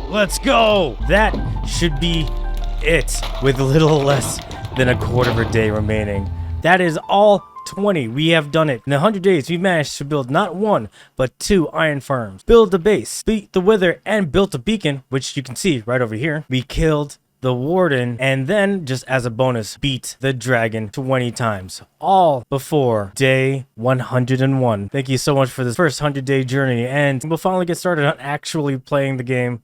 Let's go. That should be it, with a little less than a quarter of a day remaining. That is all 20. We have done it. In 100 days, we managed to build not 1, but 2 iron farms, build a base, beat the wither, and built a beacon, which you can see right over here. We killed the warden, and then, just as a bonus, beat the dragon 20 times, all before day 101. Thank you so much for this first 100-day journey, and we'll finally get started on actually playing the game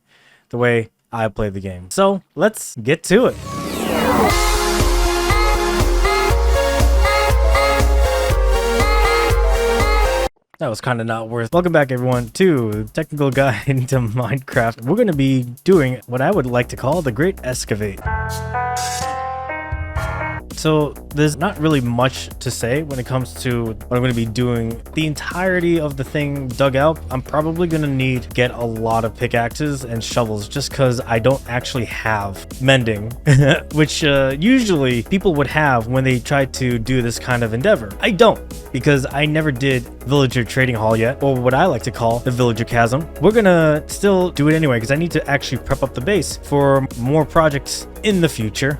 the way I play the game. So let's get to it. That was kind of not worth. Welcome back, everyone, to Technical Guide into Minecraft. We're going to be doing what I would like to call the Great Excavate. So there's not really much to say when it comes to what I'm going to be doing. The entirety of the thing dug out, I'm probably going to need to get a lot of pickaxes and shovels just because I don't actually have mending, which usually people would have when they try to do this kind of endeavor. I don't, because I never did Villager Trading Hall yet, or what I like to call the Villager Chasm. We're going to still do it anyway because I need to actually prep up the base for more projects in the future.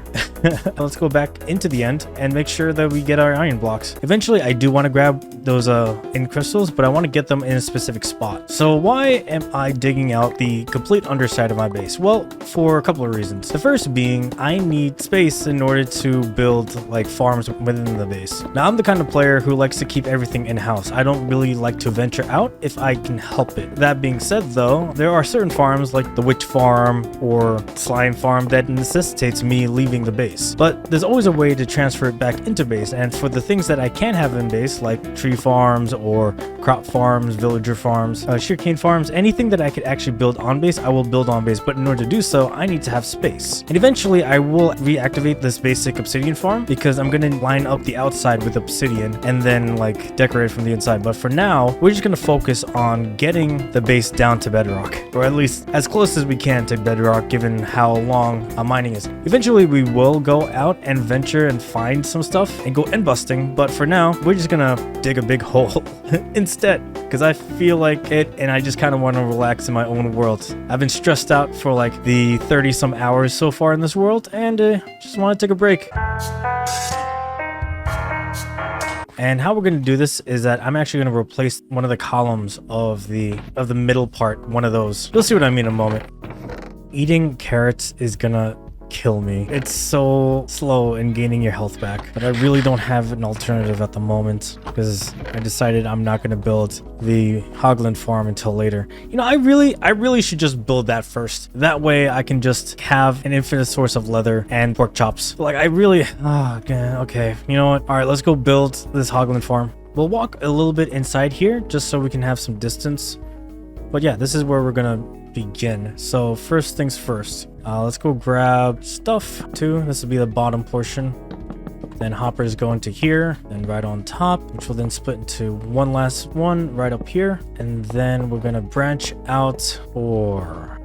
Let's go back into the end and make sure that we get our iron blocks. Eventually, I do want to grab those in crystals, but I want to get them in a specific spot. So why am I digging out the complete underside of my base? Well, for a couple of reasons. The first being I need space in order to build like farms within the base. Now, I'm the kind of player who likes to keep everything in-house. I don't really like to venture out if I can help it. That being said, though, there are certain farms like the witch farm or slime farm that necessitates me leaving the base. But there's always a way to transfer it back into base, and for the things that I can have in base, like tree farms or crop farms, villager farms, sugarcane farms, anything that I could actually build on base, I will build on base. But in order to do so, I need to have space. And eventually I will reactivate this basic obsidian farm because I'm going to line up the outside with obsidian and then like decorate from the inside. But for now, we're just going to focus on getting the base down to bedrock, or at least as close as we can to bedrock given how long mining is. Eventually we will go out and venture and find some stuff and go end busting, but for now we're just gonna dig a big hole instead because I feel like it and I just kind of want to relax in my own world. I've been stressed out for like the 30 some hours so far in this world, and just want to take a break. And how we're going to do this is that I'm actually going to replace one of the columns of the middle part, one of those. You'll see what I mean in a moment. Eating carrots is gonna kill me. It's so slow in gaining your health back, but I really don't have an alternative at the moment because I decided I'm not going to build the Hoglin farm until later. You know, I really should just build that first. That way I can just have an infinite source of leather and pork chops. But like I really, okay, you know what? All right, let's go build this Hoglin farm. We'll walk a little bit inside here just so we can have some distance. But yeah, this is where we're gonna begin. So first things first, let's go grab stuff too. This will be the bottom portion. Then hoppers go into here, then right on top, which will then split into one last one right up here. And then we're gonna branch out for...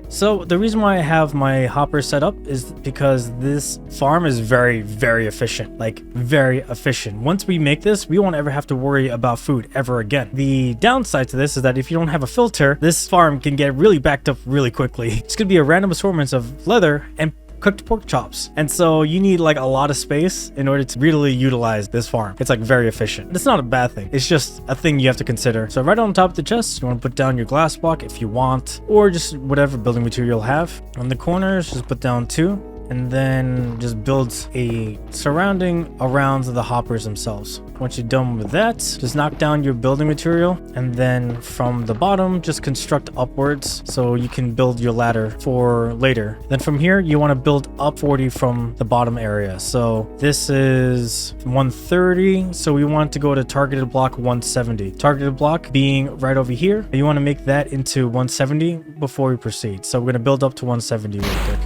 So the reason why I have my hopper set up is because this farm is very, very efficient, like very efficient. Once we make this, we won't ever have to worry about food ever again. The downside to this is that if you don't have a filter, this farm can get really backed up really quickly. It's gonna be a random assortment of leather and cooked pork chops, and so you need like a lot of space in order to really utilize this farm. It's like very efficient. It's not a bad thing, it's just a thing you have to consider. So right on top of the chest, you want to put down your glass block if you want, or just whatever building material you'll have. On the corners, just put down 2, and then just build a surrounding around the hoppers themselves. Once you're done with that, just knock down your building material, and then from the bottom just construct upwards so you can build your ladder for later. Then from here you want to build up 40 from the bottom area. So this is 130, so we want to go to targeted block 170. Targeted block being right over here. You want to make that into 170 before we proceed. So we're going to build up to 170 real quick.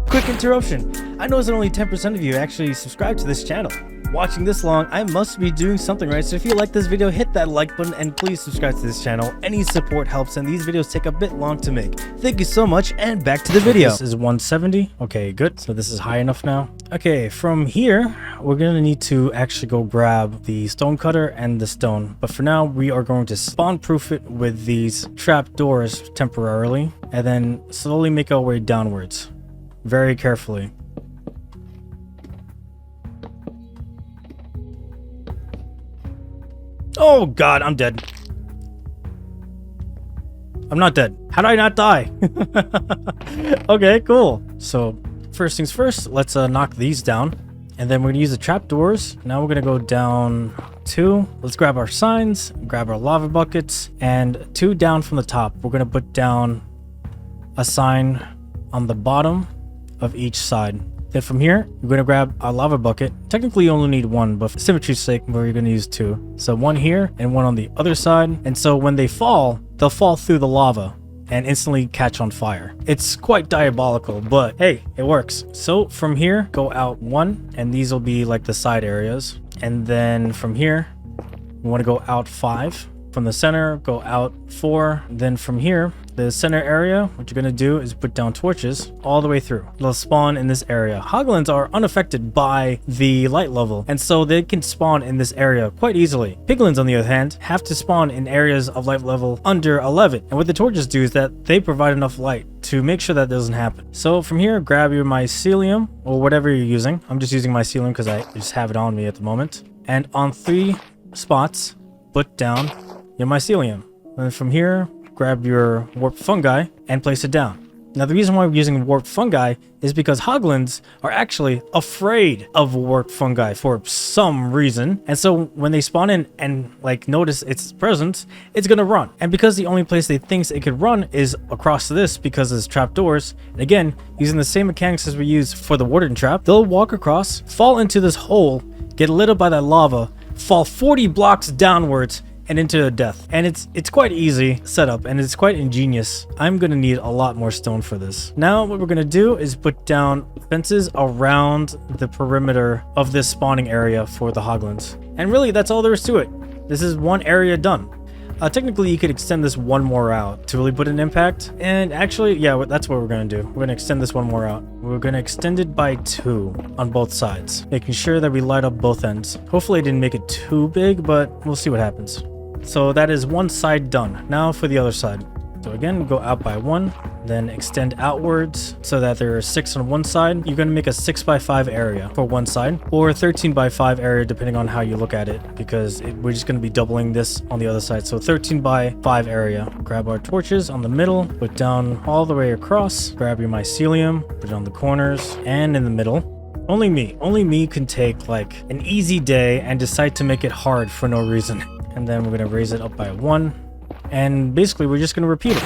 Quick interruption. I noticed that only 10% of you actually subscribe to this channel. Watching this long, I must be doing something right. So if you like this video, hit that like button and please subscribe to this channel. Any support helps, and these videos take a bit long to make. Thank you so much, and back to the video. This is 170. Okay, good. So this is high enough now. Okay, from here, we're gonna need to actually go grab the stone cutter and the stone. But for now, we are going to spawn proof it with these trap doors temporarily, and then slowly make our way downwards, very carefully. Oh God, I'm dead. I'm not dead. How did I not die? Okay, cool. So first things first, let's knock these down. And then we're gonna use the trapdoors. Now we're gonna go down 2. Let's grab our signs, grab our lava buckets, and 2 down from the top. We're gonna put down a sign on the bottom of each side. Then from here, you're gonna grab a lava bucket. Technically you only need 1, but for symmetry's sake, we're gonna use 2. So 1 here and 1 on the other side. And so when they fall, they'll fall through the lava and instantly catch on fire. It's quite diabolical, but hey, it works. So from here, go out 1, and these will be like the side areas. And then from here, we want to go out 5. From the center, go out 4. Then from here, the center area, what you're going to do is put down torches all the way through. They'll spawn in this area. Hoglins are unaffected by the light level, and so they can spawn in this area quite easily. Piglins, on the other hand, have to spawn in areas of light level under 11. And what the torches do is that they provide enough light to make sure that doesn't happen. So from here, grab your mycelium or whatever you're using. I'm just using mycelium because I just have it on me at the moment. And on 3 spots, put down your mycelium. And from here, grab your warped fungi and place it down. Now, the reason why we're using warped fungi is because hoglins are actually afraid of warped fungi for some reason. And so when they spawn in and like notice its presence, it's gonna run. And because the only place they think it could run is across this because there's trapdoors, and again, using the same mechanics as we use for the warden trap, they'll walk across, fall into this hole, get lit up by that lava, fall 40 blocks downwards, and into a death. And it's quite easy setup, and it's quite ingenious. I'm gonna need a lot more stone for this. Now what we're gonna do is put down fences around the perimeter of this spawning area for the hoglins. And really, that's all there is to it. This is one area done. Technically, you could extend this 1 more out to really put an impact. And actually, yeah, that's what we're going to do. We're going to extend this 1 more out. We're going to extend it by 2 on both sides, making sure that we light up both ends. Hopefully, I didn't make it too big, but we'll see what happens. So that is one side done. Now for the other side. So again, go out by 1, then extend outwards so that there are 6 on one side. You're going to make a 6x5 area for one side, or a 13x5 area depending on how you look at it, because we're just going to be doubling this on the other side. So 13x5 area. Grab our torches on the middle, put down all the way across, grab your mycelium, put it on the corners and in the middle. Only me can take like an easy day and decide to make it hard for no reason. And then we're going to raise it up by 1. And basically, we're just going to repeat it.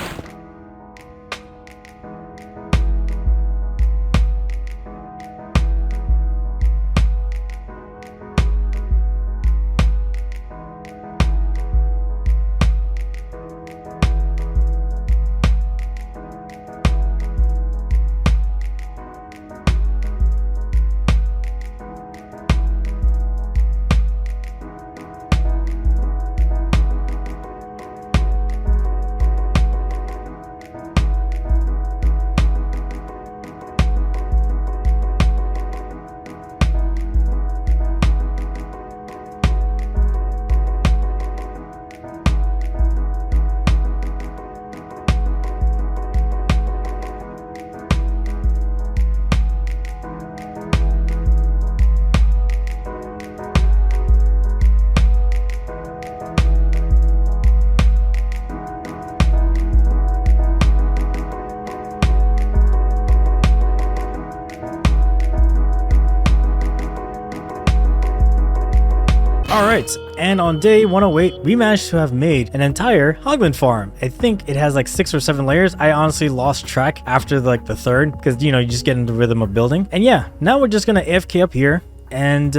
Alright, and on day 108, we managed to have made an entire Hoglin farm. I think it has like 6 or 7 layers. I honestly lost track after like the 3rd, because you know, you just get into the rhythm of building. And yeah, now we're just gonna AFK up here, and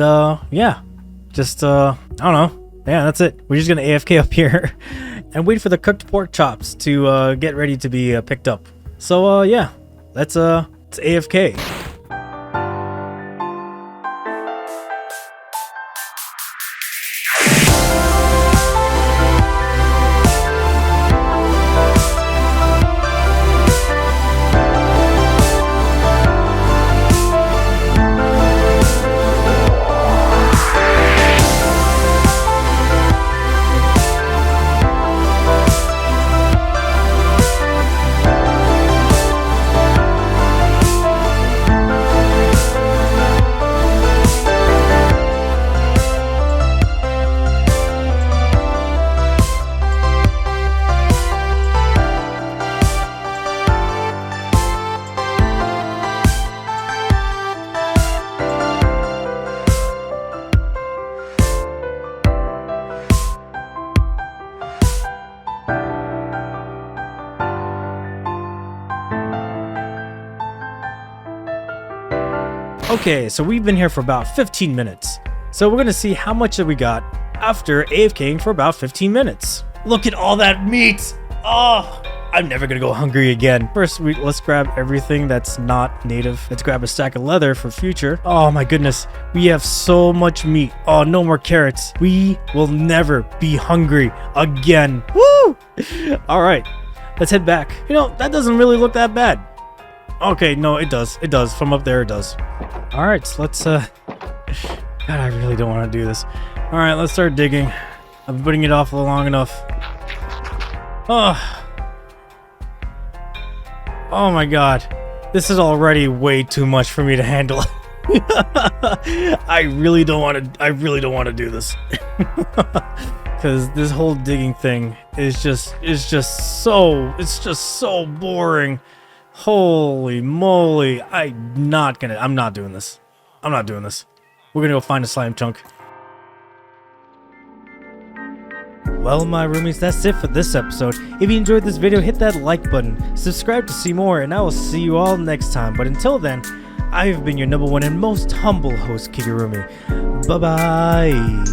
yeah, just I don't know. Yeah, that's it. We're just gonna AFK up here and wait for the cooked pork chops to get ready to be picked up. So yeah, let's AFK. Okay, so we've been here for about 15 minutes. So we're gonna see how much that we got after AFKing for about 15 minutes. Look at all that meat! Oh, I'm never gonna go hungry again. First, let's grab everything that's not native. Let's grab a stack of leather for future. Oh my goodness, we have so much meat. Oh, no more carrots. We will never be hungry again. Woo! All right, let's head back. You know, that doesn't really look that bad. Okay, no, it does. It does. From up there, it does. All right, so let's, God, I really don't want to do this. All right, let's start digging. I've been putting it off long enough. Oh my God. This is already way too much for me to handle. I really don't want to do this. Because this whole digging thing is just so boring. Holy moly. I'm not doing this. I'm not doing this. We're gonna go find a slime chunk. Well, my roomies, that's it for this episode. If you enjoyed this video, hit that like button, subscribe to see more, and I will see you all next time. But until then, I've been your #1 and most humble host, Kigurumi. Bye-bye.